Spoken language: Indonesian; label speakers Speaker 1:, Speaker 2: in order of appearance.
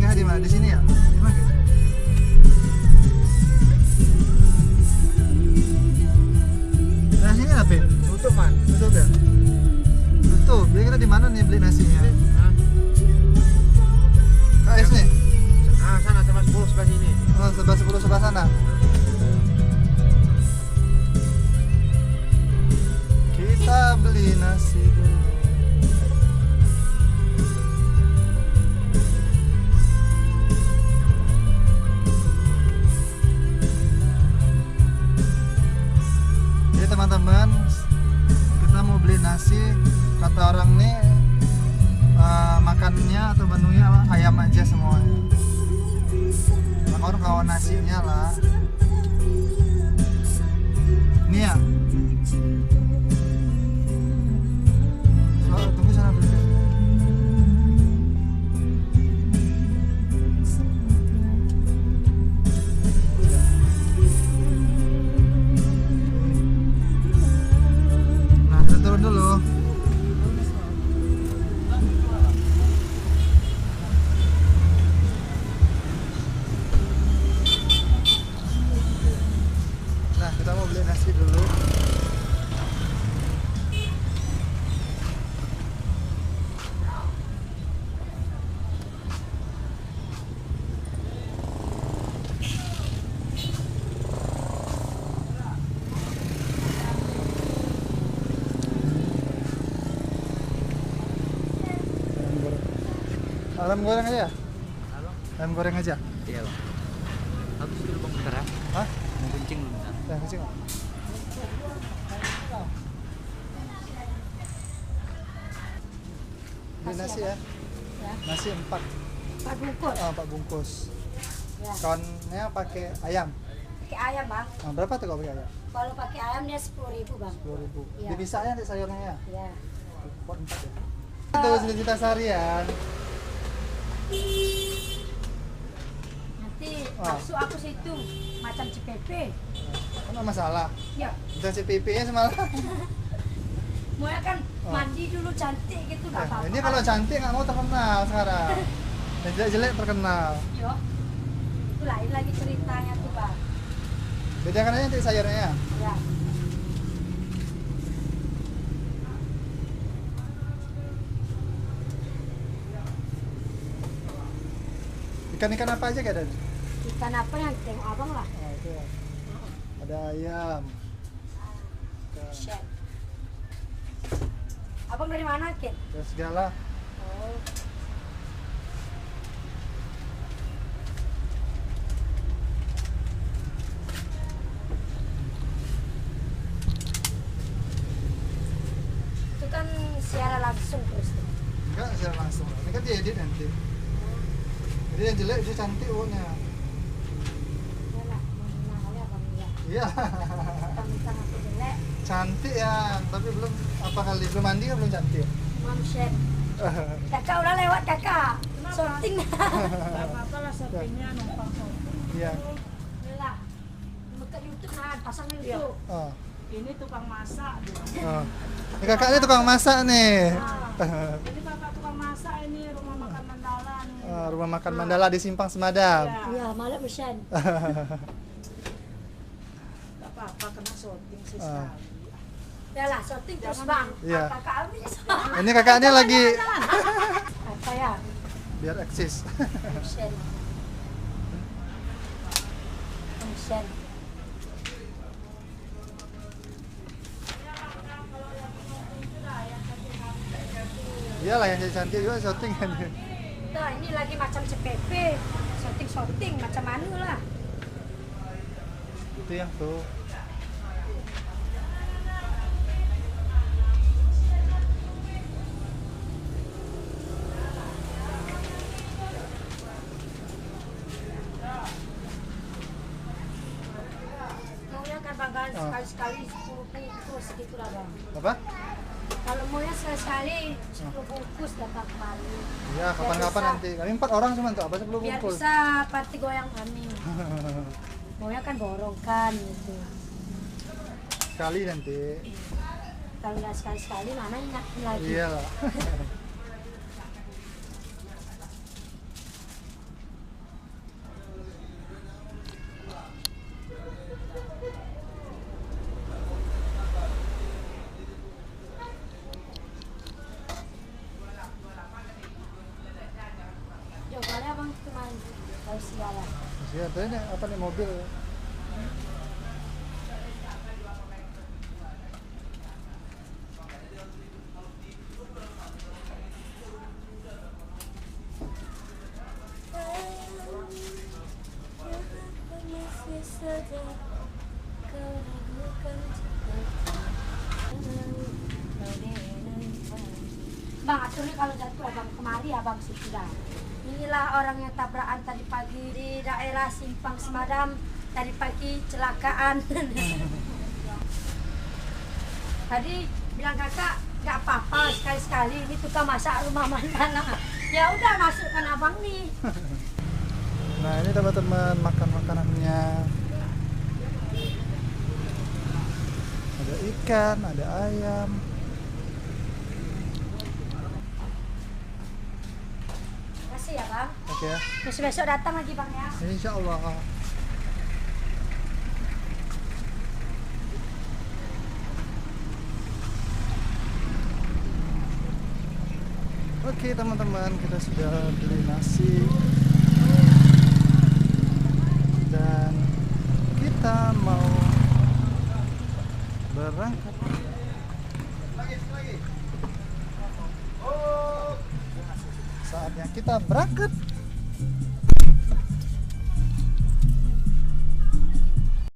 Speaker 1: Parkirnya di mana? Di sini ya? Di mana? Nah, sini apa?
Speaker 2: Tutup man.
Speaker 1: Tutup ya? Tutup. Jadi kita di mana nih beli nasinya?
Speaker 2: Hah?
Speaker 1: KS nih?
Speaker 2: Ah, sana sama 10 sebelah sini.
Speaker 1: Oh, sebelah 10 sebelah sana. Kita beli nasi dulu. Jadi teman-teman, kita mau beli nasi. Kata orang nih makannya atau menunya ayam aja semuanya. Orang kawan nasinya lah. Ini ya. Tunggu sana dulu. Nah, kita turun dulu. Nah, kita mau beli nasi dulu. Ayam goreng aja ya?
Speaker 2: Halo?
Speaker 1: Ayam goreng aja?
Speaker 2: Iya bang. Habis dulu bang bentar ya.
Speaker 1: Hah?
Speaker 2: Mau kencing dulu bentar.
Speaker 1: Yang kecil nggak? Beli nasi ya?
Speaker 3: Ya,
Speaker 1: Nasi 4.
Speaker 3: 4 bungkus.
Speaker 1: Oh, 4 bungkus.
Speaker 3: Ya.
Speaker 1: Kawannya pakai ayam.
Speaker 3: Pakai ayam, Bang.
Speaker 1: Nah, berapa tuh kalau pakai ayam?
Speaker 3: Kalau pakai ayam dia 10.000, Bang.
Speaker 1: 10.000.
Speaker 3: Iya.
Speaker 1: Dipisahnya nanti sayurnya ya?
Speaker 3: Ya.
Speaker 1: Pot 4 ya? Itu sejuta seharian.
Speaker 3: Nanti
Speaker 1: Oh.
Speaker 3: bakso aku situ macam CPP.
Speaker 1: Enggak masalah.
Speaker 3: Ya,
Speaker 1: Bisa CPP-nya semalam.
Speaker 3: mau ya kan
Speaker 1: Oh.
Speaker 3: mandi dulu cantik gitu enggak
Speaker 1: Nah,
Speaker 3: apa-apa.
Speaker 1: ini kalau cantik nggak mau terkenal sekarang. Yang jelek-jelek terkenal.
Speaker 3: Yo. Itu lain lagi ceritanya tuh, Bang.
Speaker 1: Bedakan aja nanti sayurnya ya.
Speaker 3: Ya.
Speaker 1: Ikan-ikan apa aja kayak ada?
Speaker 3: Ikan apa yang tengok Abang lah?
Speaker 1: Oh, itu ya. Ada ayam. Ikan.
Speaker 3: Chef. Abang dari mana, Kit?
Speaker 1: Dan segala.
Speaker 3: Oh. Itu kan siaran langsung terus tuh.
Speaker 1: Enggak secara langsung. Ini kan diedit nanti. Jadi yang jelek dia cantik pokoknya.
Speaker 3: Ya lah, mau kali Abang ya.
Speaker 1: Iya.
Speaker 3: Tentang aku jelek,
Speaker 1: Cantik ya, tapi belum apa kali belum mandi kan belum cantik.
Speaker 3: Mam Chef. Kakak udah lewat, Kakak. Sorting.
Speaker 4: Gak apa-apa lah shoppingnya numpang shopping.
Speaker 1: Iya.
Speaker 3: Lah. Buka YouTube nah, pasang
Speaker 4: Iya.
Speaker 3: YouTube.
Speaker 1: Oh.
Speaker 4: Ini tukang masak dia.
Speaker 1: Oh. Ini kakaknya tukang masak nih.
Speaker 4: Ini bapak tukang masak ini rumah makan Mandala nih.
Speaker 1: Rumah makan Mandala di Simpang Semadam.
Speaker 4: Ya,
Speaker 3: Iya, malam Mesan.
Speaker 4: gak apa-apa kena shopping sih
Speaker 1: Ah.
Speaker 4: sekali.
Speaker 3: Ya lah, sorting terus,
Speaker 4: Jangan.
Speaker 3: Bang.
Speaker 1: Iya.
Speaker 3: Kakak habis.
Speaker 1: Ini kakaknya lagi
Speaker 3: Apa ya?
Speaker 1: biar eksis.
Speaker 3: Mesan. Mesan.
Speaker 1: Iyalah yang jadi cantik juga syuting kan.
Speaker 3: Nah, ini lagi macam CPP. Sorting macam mana lah.
Speaker 1: Itu yang tuh.
Speaker 3: Maunya kan banggaan
Speaker 1: Oh.
Speaker 3: sekali-sekali 10 bungkus gitu lah, Bang.
Speaker 1: Apa?
Speaker 3: Kalau maunya sekali-sekali 10 bungkus dapat kembali.
Speaker 1: Iya, kapan-kapan
Speaker 3: bisa.
Speaker 1: nanti. Kami 4 orang cuma tuh, apa 10
Speaker 3: Biar
Speaker 1: bungkus.
Speaker 3: bisa party goyang kami. Maunya kan borong kan gitu.
Speaker 1: Sekali nanti.
Speaker 3: Kalau nggak sekali-sekali mana ingat lagi.
Speaker 1: Iyalah.
Speaker 3: Abang cuma tahu sialan.
Speaker 1: Siap, ini apa nih mobil?
Speaker 3: Bang, aturnya kalau jatuh abang kemari abang sudah. Inilah orang yang tabrakan tadi pagi di daerah Simpang Semadam. Tadi pagi celakaan. Tadi bilang kakak nggak apa-apa sekali-sekali ini tukang masak rumah mana. Ya udah masukkan abang nih.
Speaker 1: Nah ini teman-teman makan makanannya. Ada ikan, ada ayam.
Speaker 3: Makasih ya bang.
Speaker 1: Oke ya.
Speaker 3: Besok-besok datang lagi bang ya.
Speaker 1: Insya Allah. Oke teman-teman, kita sudah beli nasi dan kita mau berangkat. Saatnya kita berangkat.